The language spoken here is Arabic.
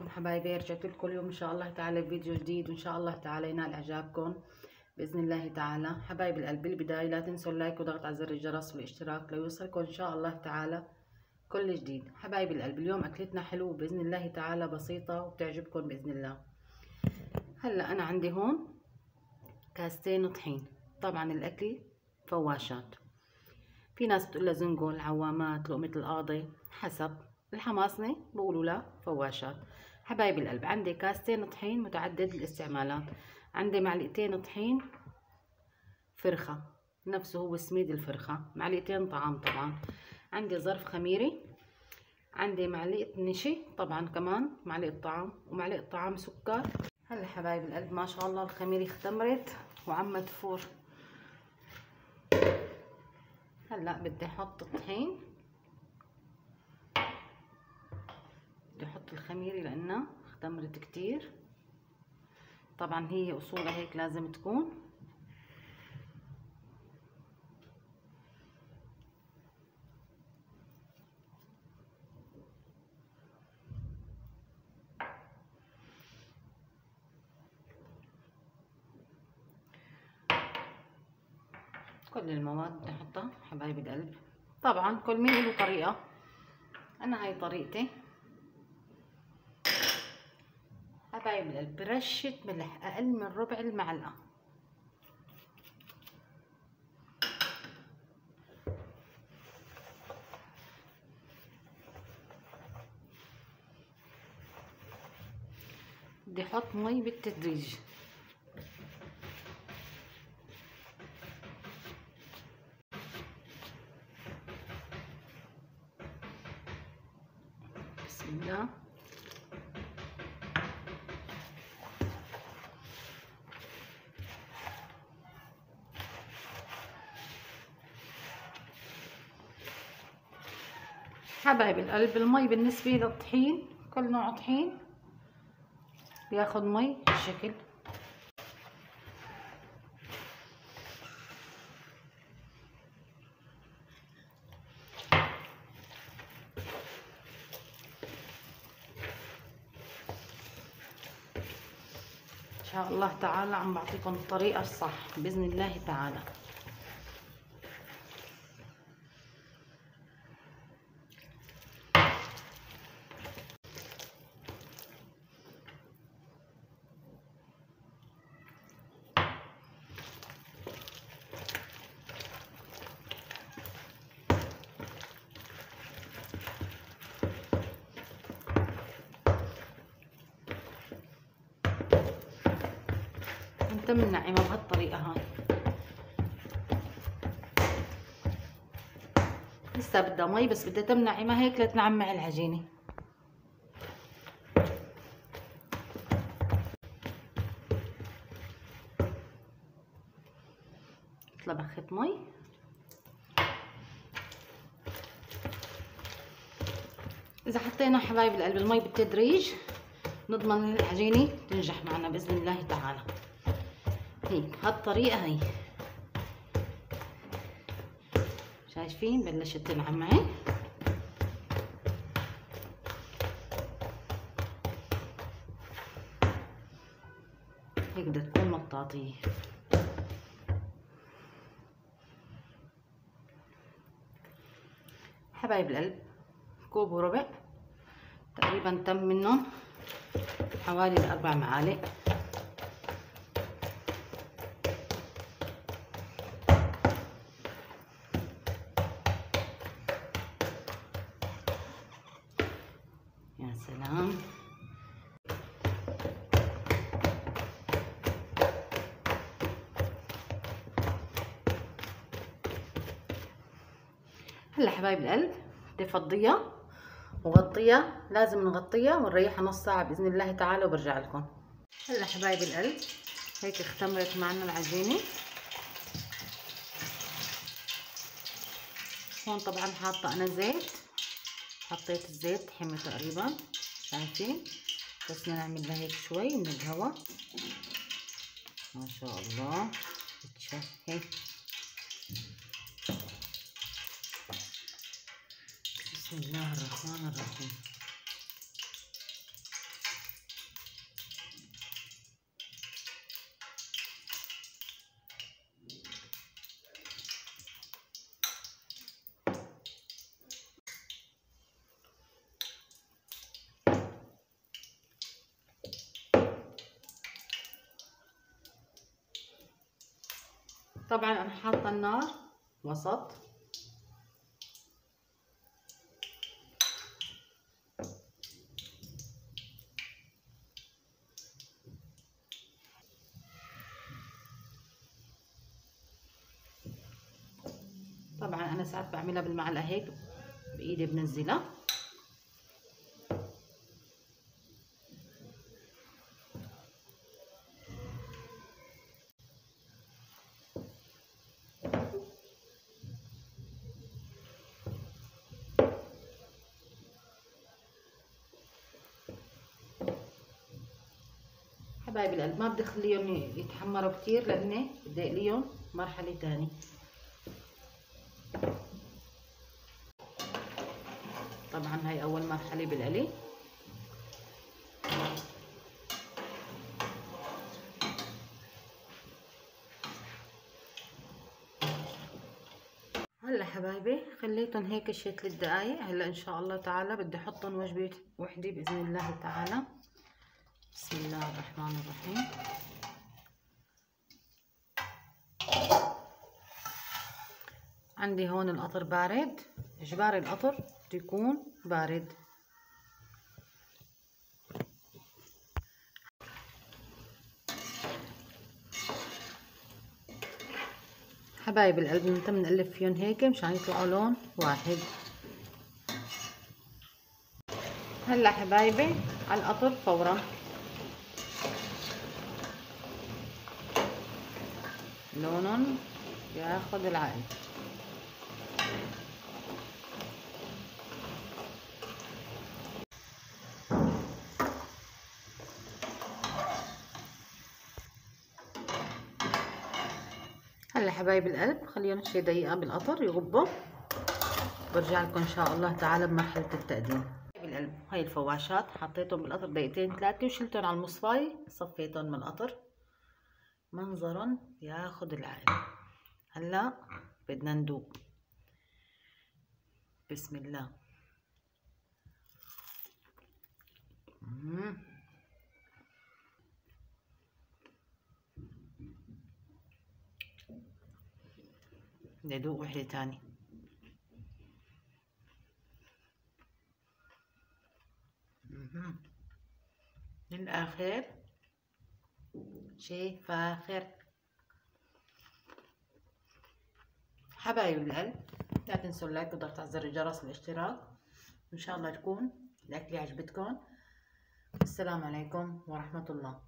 عليكم حبايبي، رجعت لكم اليوم ان شاء الله تعالى بفيديو جديد، وان شاء الله تعالى ينال اعجابكم باذن الله تعالى. حبايب القلب، بالبدايه لا تنسوا اللايك وضغط على زر الجرس والاشتراك ليوصلكم ان شاء الله تعالى كل جديد. حبايب القلب، اليوم اكلتنا حلوه باذن الله تعالى، بسيطه وبتعجبكم باذن الله. هلا انا عندي هون كاستين طحين. طبعا الاكل فواشات، في ناس بتقول لها زنقل، عوامات، لقمة القاضي، حسب الحماصنة بقولوا لا فواشات. حبايب القلب، عندي كاستين طحين متعدد الاستعمالات، عندي معلقتين طحين فرخة نفسه هو سميد الفرخة، معلقتين طعام طبعا، عندي ظرف خميري، عندي معلقة نشي طبعا كمان معلقة طعام، ومعلقة طعام سكر. هلا حبايب القلب ما شاء الله الخميرة اختمرت وعم تفور. هلا بدي احط الطحين، بدي احط الخميرة لانها اختمرت كتير، طبعا هي اصولها هيك لازم تكون. كل المواد بدي احطها حبايب القلب، طبعا كل مين له طريقة، انا هاي طريقتي. حبايب القلب رشة ملح اقل من ربع المعلقة، بدي احط مي بالتدريج. بسم الله. حبايب القلب المي بالنسبة للطحين، كل نوع طحين بياخد مي بالشكل. ان شاء الله تعالى عم بعطيكم الطريقة الصح بإذن الله تعالى. انت منعمة بهالطريقة هاي، لسه بدها مي بس بدها تمنعمة هيك لتنعمع العجينة. بخة مي. اذا حطينا حبايب القلب المي بالتدريج نضمن العجينة تنجح معنا بإذن الله تعالى. هيك هالطريقة هي، شايفين بلشت تنعمعي. هيك بدها تكون مطاطية. حبايب القلب كوب وربع تقريبا تم منهم حوالي 4 معالق. يا سلام. هلا حبايب القلب بدي افضيها وغطيها، لازم نغطيها ونريحها نص ساعة بإذن الله تعالى وبرجع لكم. هلا حبايب القلب هيك اختمرت معنا العجينة. هون طبعا حاطة انا زيت، حطيت الزيت حمى تقريبا، شايفين؟ بس بدنا نعمل لها هيك شوي من الهواء. ما شاء الله هيك. بسم الله الرحمن الرحيم. طبعا انا حاطه النار وسط. طبعا انا ساعات بعملها بالمعلقه هيك بايدي بنزلها. حبايب القلب ما بدي اخليهم يتحمروا كتير لاني بدي اقليهم مرحله تاني. طبعا هاي اول مرحله بالقلي. هلا حبايبي خليتهم هيك شي 3 دقايق. هلا ان شاء الله تعالى بدي احطهم وجبه وحده باذن الله تعالى. بسم الله الرحمن الرحيم. عندي هون القطر بارد، اجباري القطر بده يكون بارد. حبايب القلب بنقلب فيهم هيك مشان يطلعوا لون واحد. هلا حبايبي على القطر فورا. لونهم ياخد العقل. هلا حبايب القلب خليهم شي دقيقة بالقطر يغبوا. برجع لكم ان شاء الله تعالى بمرحلة التقديم. حبايب القلب هاي الفواشات حطيتهم بالقطر دقيقتين 3 وشلتهم على المصفاية، صفيتهم من القطر. منظرهم ياخد العقل. هلا بدنا ندوق. بسم الله. بدي ادوق وحدة تاني. للآخر شي فاخر. حبايب القلب لا تنسوا اللايك وضغط على زر الجرس والاشتراك. ان شاء الله تكون الاكلة عجبتكم. السلام عليكم ورحمة الله.